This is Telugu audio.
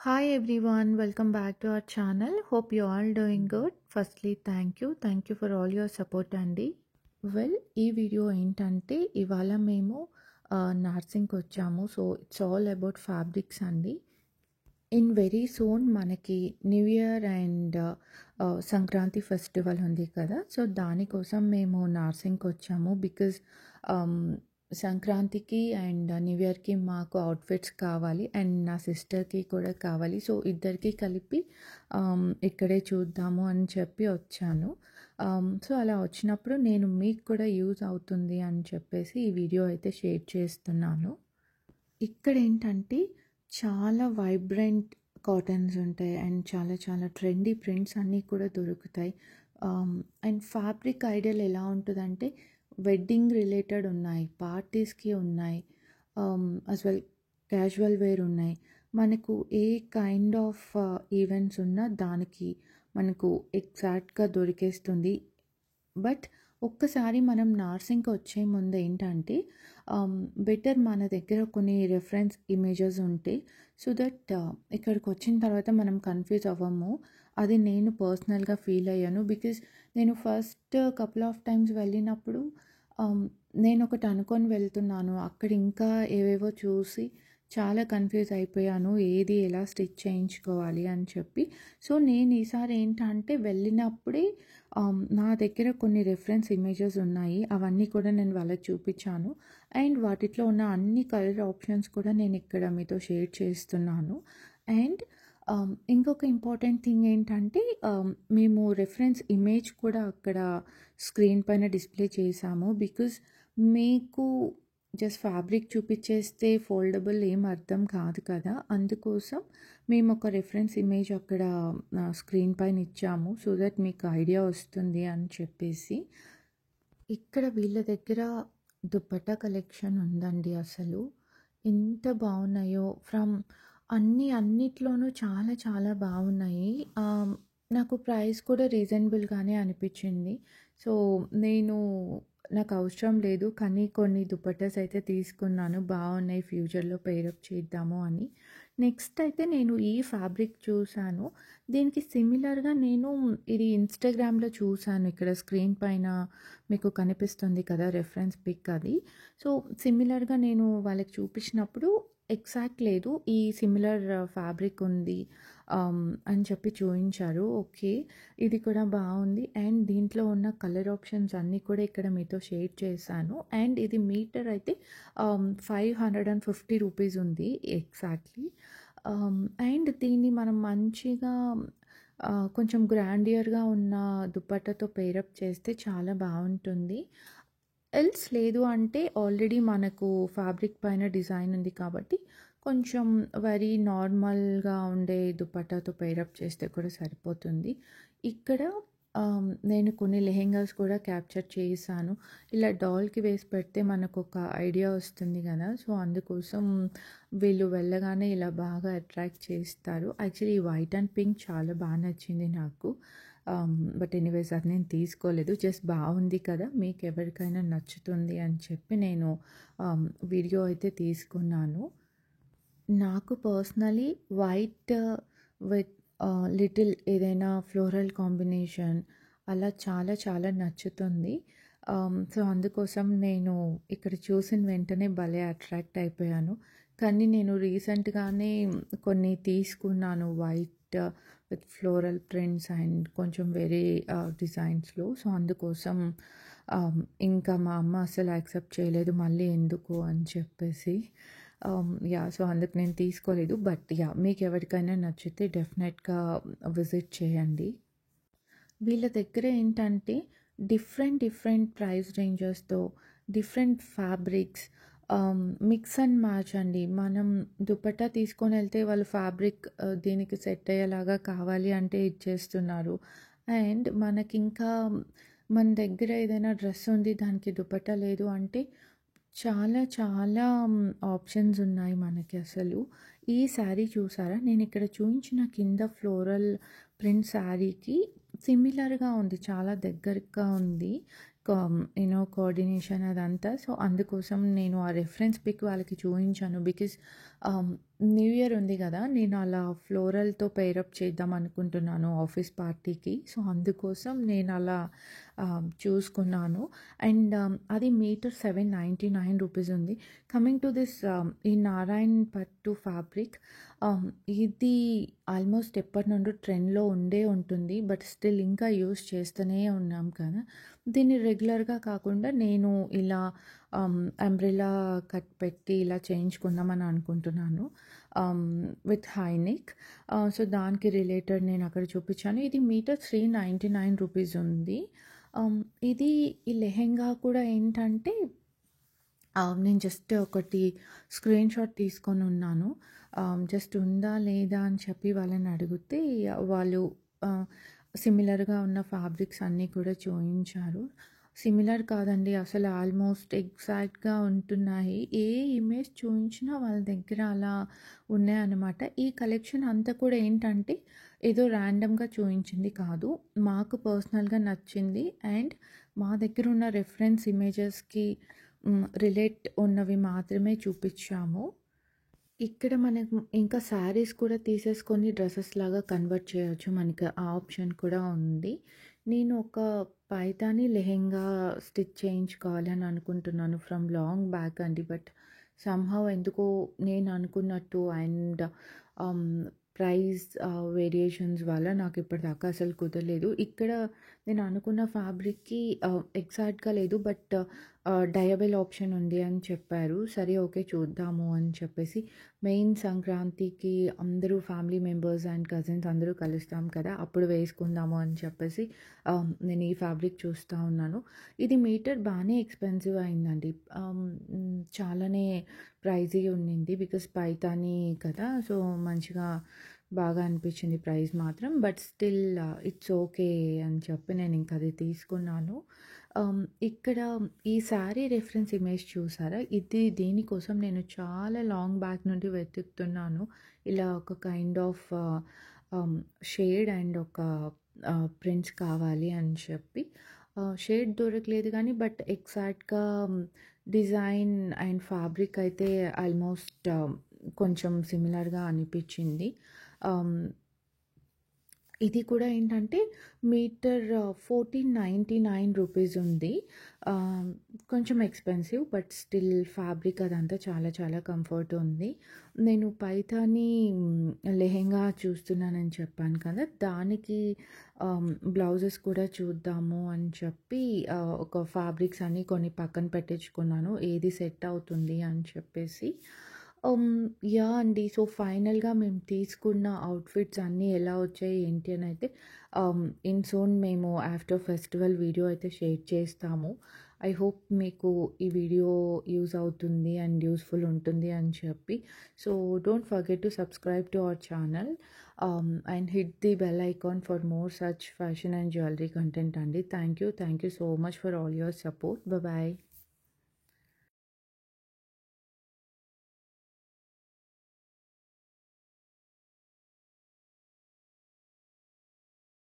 Hi everyone, welcome back to our channel. Hope you all doing good. Firstly, thank you for all your support అండి. ఈ వీడియో ఏంటంటే ఇవాళ మేము నర్సింగ్కి వచ్చాము. So it's all about fabrics అండి. ఇన్ వెరీ సూన్ మనకి new year and Sankranti festival ఉంది కదా, సో దానికోసం మేము నార్సింగ్కి వచ్చాము. బికాజ్ సంక్రాంతికి అండ్ న్యూ ఇయర్కి మాకు అవుట్ఫిట్స్ కావాలి అండ్ నా సిస్టర్కి కూడా కావాలి. సో ఇద్దరికి కలిపి ఇక్కడే చూద్దాము అని చెప్పి వచ్చాను. సో అలా వచ్చినప్పుడు నేను మీకు కూడా యూజ్ అవుతుంది అని చెప్పేసి ఈ వీడియో అయితే షేర్ చేస్తున్నాను. ఇక్కడ ఏంటంటే చాలా వైబ్రెంట్ కాటన్స్ ఉంటాయి అండ్ చాలా చాలా ట్రెండీ ప్రింట్స్ అన్నీ కూడా దొరుకుతాయి. అండ్ ఫ్యాబ్రిక్ ఐడియల్ ఎలా ఉంటుందంటే వెడ్డింగ్ రిలేటెడ్ ఉన్నాయి, పార్టీస్కి ఉన్నాయి, అస్ వెల్ క్యాజువల్ వేర్ ఉన్నాయి. మనకు ఏ కైండ్ ఆఫ్ ఈవెంట్స్ ఉన్నా దానికి మనకు ఎగ్జాక్ట్గా దొరికేస్తుంది. బట్ ఒక్కసారి మనం నార్సింగ్కి వచ్చే ముందు ఏంటంటే బెటర్ మన దగ్గర కొన్ని రెఫరెన్స్ ఇమేజెస్ ఉంటే, సో దట్ ఇక్కడికి వచ్చిన తర్వాత మనం కన్ఫ్యూజ్ అవ్వము. అది నేను పర్సనల్గా ఫీల్ అయ్యాను. బికాజ్ నేను ఫస్ట్ కపుల్ ఆఫ్ టైమ్స్ వెళ్ళినప్పుడు నేను ఒకటి అనుకొని వెళ్తున్నాను, అక్కడ ఇంకా ఏవేవో చూసి చాలా కన్ఫ్యూజ్ అయిపోయాను ఏది ఎలా స్టిచ్ చేయించుకోవాలి అని చెప్పి. సో నేను ఈసారి ఏంటంటే వెళ్ళినప్పుడే నా దగ్గర కొన్ని రెఫరెన్స్ ఇమేజెస్ ఉన్నాయి, అవన్నీ కూడా నేను వాళ్ళకి చూపించాను. అండ్ వాటిలో ఉన్న అన్ని కలర్ ఆప్షన్స్ కూడా నేను ఇక్కడ మీతో షేర్ చేస్తున్నాను. అండ్ ఇంకొక ఇంపార్టెంట్ థింగ్ ఏంటంటే మేము రెఫరెన్స్ ఇమేజ్ కూడా అక్కడ స్క్రీన్ పైన డిస్ప్లే చేసాము. బికాజ్ మీకు జస్ట్ ఫ్యాబ్రిక్ చూపించేస్తే ఫోల్డబుల్ ఏం అర్థం కాదు కదా, అందుకోసం మేము ఒక రెఫరెన్స్ ఇమేజ్ అక్కడ స్క్రీన్ పైన ఇచ్చాము. సో దట్ మీకు ఐడియా వస్తుంది అని చెప్పేసి. ఇక్కడ వీళ్ళ దగ్గర దుపట్టా కలెక్షన్ ఉందండి. అసలు ఎంత బాగున్నాయో, ఫ్రమ్ అన్నిట్లోనూ చాలా చాలా బాగున్నాయి. నాకు ప్రైస్ కూడా రీజనబుల్గానే అనిపించింది. సో నాకు అవసరం లేదు, కానీ కొన్ని దుపట్టాస్ అయితే తీసుకున్నాను, బాగున్నాయి, ఫ్యూచర్లో పేరప్ చేద్దాము అని. నెక్స్ట్ అయితే నేను ఈ ఫ్యాబ్రిక్ చూశాను. దీనికి సిమిలర్గా నేను ఇది ఇన్స్టాగ్రామ్లో చూశాను. ఇక్కడ స్క్రీన్ పైన మీకు కనిపిస్తుంది కదా రెఫరెన్స్ పిక్ అది. సో సిమిలర్గా నేను వాళ్ళకి చూపించినప్పుడు ఎగ్జాక్ట్ లేదు, ఈ సిమిలర్ ఫ్యాబ్రిక్ ఉంది అని చెప్పి చూపించారు. ఓకే, ఇది కూడా బాగుంది. అండ్ దీంట్లో ఉన్న కలర్ ఆప్షన్స్ అన్నీ కూడా ఇక్కడ మీతో షేర్ చేశాను. అండ్ ఇది మీటర్ అయితే 550 రూపీస్ ఉంది ఎగ్జాక్ట్లీ. అండ్ దీన్ని మనం మంచిగా కొంచెం గ్రాండియర్గా ఉన్న దుపట్టాతో పేరప్ చేస్తే చాలా బాగుంటుంది. ఎల్స్ లేదు అంటే ఆల్రెడీ మనకు ఫ్యాబ్రిక్ పైన డిజైన్ ఉంది కాబట్టి కొంచెం వెరీ నార్మల్గా ఉండే దుపట్టాతో పేరప్ చేస్తే కూడా సరిపోతుంది. ఇక్కడ నేను కొన్ని లెహెంగాస్ కూడా క్యాప్చర్ చేశాను. ఇలా డాల్కి వేసి పెడితే మనకు ఒక ఐడియా వస్తుంది కదా, సో అందుకోసం వీళ్ళు వెళ్ళగానే ఇలా బాగా అట్రాక్ట్ చేస్తారు. యాక్చువల్లీ వైట్ అండ్ పింక్ చాలా బాగా నచ్చింది నాకు. బట్ ఎనీవేస్ అది నేను తీసుకోలేదు, జస్ట్ బాగుంది కదా, మీకు ఎవరికైనా నచ్చుతుంది అని చెప్పి నేను వీడియో అయితే తీసుకున్నాను. నాకు పర్సనలీ వైట్ విత్ లిటిల్ ఏదైనా ఫ్లోరల్ కాంబినేషన్ అలా చాలా చాలా నచ్చుతుంది. సో అందుకోసం నేను ఇక్కడ చూసిన వెంటనే భలే అట్రాక్ట్ అయిపోయాను. కానీ నేను రీసెంట్గానే కొన్ని తీసుకున్నాను white with floral prints and కొంచెం వేరే డిజైన్స్లో. సో అందుకోసం ఇంకా మా అమ్మ అసలు యాక్సెప్ట్ చేయలేదు, మళ్ళీ ఎందుకు అని చెప్పేసి. సో అందుకు నేను తీసుకోలేదు. బట్ మీకు ఎవరికైనా నచ్చితే డెఫినెట్గా విజిట్ చేయండి. వీళ్ళ దగ్గర ఏంటంటే డిఫరెంట్ ప్రైస్ రేంజెస్తో different fabrics mix and match అండి. మనం దుపట్టా తీసుకొని వెళ్తే వాళ్ళు ఫ్యాబ్రిక్ దీనికి సెట్ అయ్యేలాగా కావాలి అంటే ఇచ్చేస్తున్నారు. అండ్ మనకి ఇంకా మన దగ్గర ఏదైనా డ్రెస్ ఉంది, దానికి దుపట్టా లేదు అంటే చాలా చాలా ఆప్షన్స్ ఉన్నాయి మనకి. అసలు ఈ శారీ చూసారా, నేను ఇక్కడ చూపించిన కింద ఫ్లోరల్ ప్రింట్ శారీకి సిమిలర్గా ఉంది, చాలా దగ్గరగా ఉంది. కోఆర్డినేషన్ అదంతా. సో, అందుకోసం నేను ఆ రెఫరెన్స్ పిక్ వాళ్ళకి చూయించాను. బికాజ్ న్యూ ఇయర్ ఉంది గదా! నేను అలా ఫ్లోరల్‌తో పెయిరప్ చేద్దాం అనుకుంటున్నాను ఆఫీస్ పార్టీకి. సో, అందుకోసం నేను అలా చూసుకున్నాను. అండ్ అది మీటర్ ₹799 ఉంది. కమింగ్ టు దిస్ ఈ నారాయణ్ పట్టు ఫ్యాబ్రిక్, ఇది ఆల్మోస్ట్ ఎప్పటినుండో ట్రెండ్‌లో ఉండే ఉంటుంది. బట్ స్టిల్ ఇంకా యూజ్ చేస్తూనే ఉన్నాం కదా! దీన్ని రెగ్యులర్‌గా కాకుండా నేను ఇలా అంబ్రెల్లా కట్ పెట్టి ఇలా చేయించుకుందామని అనుకుంటున్నాను. With high neck. సో, దానికి రిలేటెడ్ నేను అక్కడ చూపించాను. ఇది మీటర్ ₹399 ఉంది. ఆహ్, ఇది ఈ లెహెంగా కూడా ఏంటంటే నేను జస్ట్ ఒకటి స్క్రీన్‌షాట్ తీసుకొనున్నాను. జస్ట్ ఉందా? లేదా? అని చెప్పి వాళ్ళని అడిగితే వాళ్ళు ఆహ్, సిమిలర్‌గా ఉన్న ఫ్యాబ్రిక్స్ అన్నీ కూడా చూయించారు. సిమిలర్ కాదండి, అసలు ఆల్మోస్ట్ ఎగ్జాక్ట్‌గా ఉంటున్నాయి. ఏ ఇమేజ్ చూయించినా వాళ్ళ దగ్గర అలా ఉన్నాయన్నమాట. ఈ కలెక్షన్ అంతా కూడా ఏంటంటే ఏదో ర్యాండమ్‌గా చూయించింది కాదు. మాకు పర్సనల్‌గా నచ్చింది. అండ్ మా దగ్గర ఉన్న రిఫరెన్స్ ఇమేజెస్‌కి రిలేట్ ఉన్నవి మాత్రమే చూపిచ్చాము. ఇక్కడ మనకు ఇంకా శారీస్ కూడా తీసేసుకొని డ్రెసెస్‌లాగా కన్వర్ట్ చేయొచ్చు. మనకి ఆ ఆప్షన్ కూడా ఉంది. నేను ఒక పైతాని లెహెంగా స్టిచ్ చేయించుకోవాలి అని అనుకుంటున్నాను ఫ్రమ్ లాంగ్ బ్యాక్ అండి. బట్ సమ్‌హౌ ఎందుకో నేను అనుకున్నట్టు అండ్ ఆహ్, ప్రైస్ వేరియేషన్స్ వల్ల నాకు ఇప్పటిదాకా అసలు కుదరలేదు. ఇక్కడ నేను అనుకున్న ఫ్యాబ్రిక్‌కి ఎగ్జాక్ట్‌గా లేదు. బట్ డయబుల్ ఆప్షన్ ఉంది అని చెప్పారు. సరే ఓకే చూద్దాము అని చెప్పేసి, మెయిన్ సంక్రాంతికి అందరూ ఫ్యామిలీ మెంబర్స్ అండ్ కజిన్స్ అందరూ కలుస్తాం కదా! అప్పుడు వేసుకుందాము అని చెప్పేసి నేను ఈ ఫ్యాబ్రిక్ చూస్తా ఉన్నాను. ఇది మీటర్ బానే ఎక్స్‌పెన్సివ్ అయిందండి. చాలానే ప్రైజీ ఉండింది. బికాస్ పైతాని కదా! సో, మంచిగా బాగా అనిపించింది ప్రైస్ మాత్రం. బట్ స్టిల్ ఇట్స్ ఓకే అని చెప్పి నేను ఇంక అది తీసుకున్నాను. ఇక్కడ ఈ శారీ రిఫరెన్స్ ఇమేజ్ చూసారా? దీనికోసం నేను చాలా లాంగ్ బ్యాక్ నుండి వెతుకుతున్నాను. ఇలా ఒక కైండ్ ఆఫ్ షేడ్ అండ్ ఒక ప్రింట్స్ కావాలి అని చెప్పి. షేడ్ దొరకలేదు కానీ బట్ ఎగ్జాక్ట్‌గా డిజైన్ అండ్ ఫ్యాబ్రిక్ అయితే ఆల్మోస్ట్ కొంచెం సిమిలర్‌గా అనిపించింది. ఆహ్, ఇది కూడా ఏంటంటే మీటర్ ₹1499 ఉంది. ఆహ్, కొంచెం ఎక్స్‌పెన్సివ్ బట్ స్టిల్ ఫ్యాబ్రిక్ అదంతా చాలా చాలా కంఫర్ట్ ఉంది. నేను పైతాని లెహెంగా చూస్తున్నానని చెప్పాను కదా! దానికి బ్లౌజెస్ కూడా చూద్దాము అని చెప్పి ఒక ఫ్యాబ్రిక్స్ అన్నీ కొన్ని పక్కన పెట్టించుకున్నాను. ఏది సెట్ అవుతుంది అని చెప్పేసి. హ్మ్. యాహ్! అండి. సో, ఫైనల్‌గా మేము తీసుకున్న అవుట్‌ఫిట్స్ అన్నీ ఎలా వచ్చాయి ఏంటి అనైతే ఇన్ సూన్ మేము ఆఫ్టర్ ఫెస్టివల్ వీడియో అయితే షేర్ చేస్తాము. ఐ హోప్ మీకు ఈ వీడియో యూజ్ అవుతుంది అండ్ యూజ్‌ఫుల్ ఉంటుంది అని చెప్పి. So, don't forget to subscribe to our channel and hit the bell icon for more such fashion and jewellery content అండి. Thank you so much for all your support. Bye.